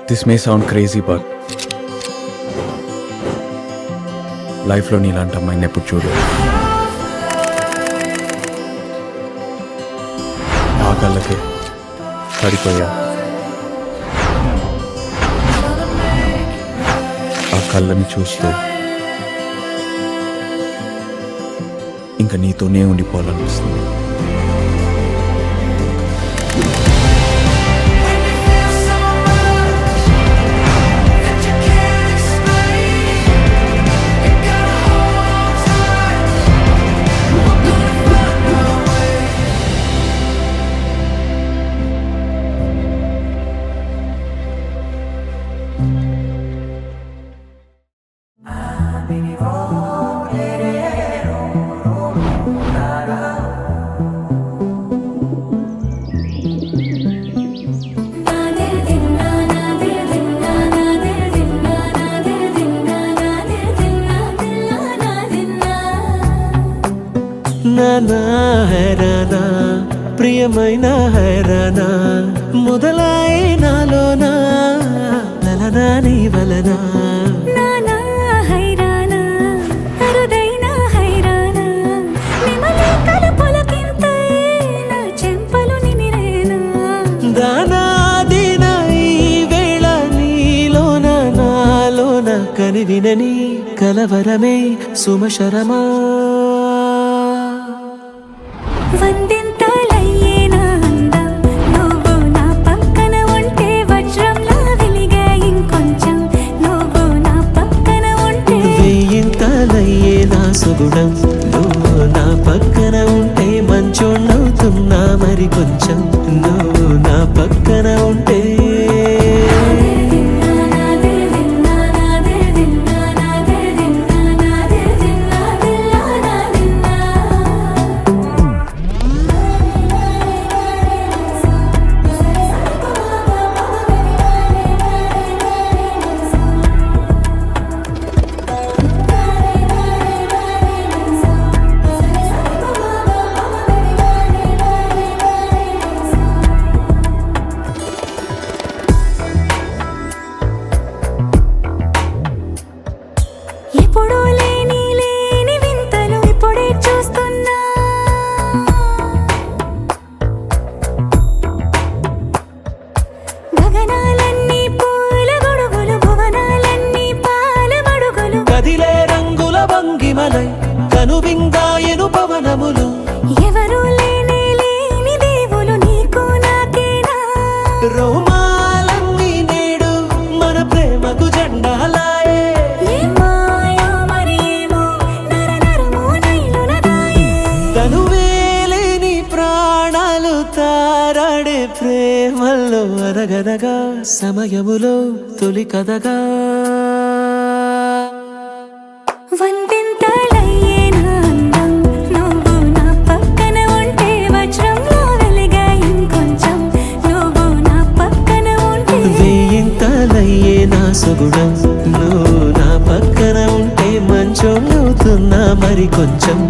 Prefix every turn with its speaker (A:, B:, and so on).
A: This may sound crazy but లైఫ్లో నీలాంటి అమ్మాయిని ఎప్పుడు చూడలేదు. ఆ కళ్ళకి పడిపోయా. ఆ కళ్ళని చూస్తూ ఇంకా నీతోనే ఉండిపోవాలనిపిస్తుంది.
B: నానా హైరానా ప్రియమైన హైరానా మొదలాయి నాలోనా లలనా నీ వలనా.
C: నానా హైరానా అరుదైన హైరానా నిమలి కలుపులకింతై నా చెంపలు నిమిరేనా.
B: దానాదిన ఈ వేళ నీలోన నాలోన కనివినని కలవరమే సుమశరమా.
C: వందింతలయ్యేనా అందం నువ్వు నా పక్కన ఉంటే వజ్రంలా వెలిగే ఇంకొంచెం నువ్వు నా పక్కన ఉంటే.
B: వెయ్యింతలయ్యే నా సుగుణం నువ్వు నా పక్కన ఉంటే మంచోళ్ళవుతున్నా మరి కొంచెం నువ్వు నా పక్కన ఉంటే.
C: ఎప్పుడూ లేని లేని వింతలు ఇప్పుడే చూస్తున్నా. గగనాలన్నీ పూల గొడుగులు భువనాలన్నీ పాల మడుగులు.
B: కదిలే రంగుల భంగిమలై కనువిందాయను పవనములు.
C: ఎవరూ లేని లేని దేవులు నీకు నాకేనా.
B: రోమాలన్నీ నేడు మన ప్రేమకు జెండాలాయే.
C: ఏ మాయో మరి ఏమో నరనరమో నైలున దాయే.
B: తనువేలేని ప్రాణాలు తారాడే ప్రేమల్లో అనగనగా సమయములో తొలి కథగా.
C: వందింతలయ్యేనా అందం నువ్వు నా పక్కన ఉంటే వజ్రంలా వెలిగే ఇంకొంచెం నువ్వు నా పక్కన ఉంటే.
B: వెయ్యింతలయ్యే నా సుగుణం నువ్వు నా పక్కన ఉంటే మంచోళ్ళవుతున్నా మరి కొంచెం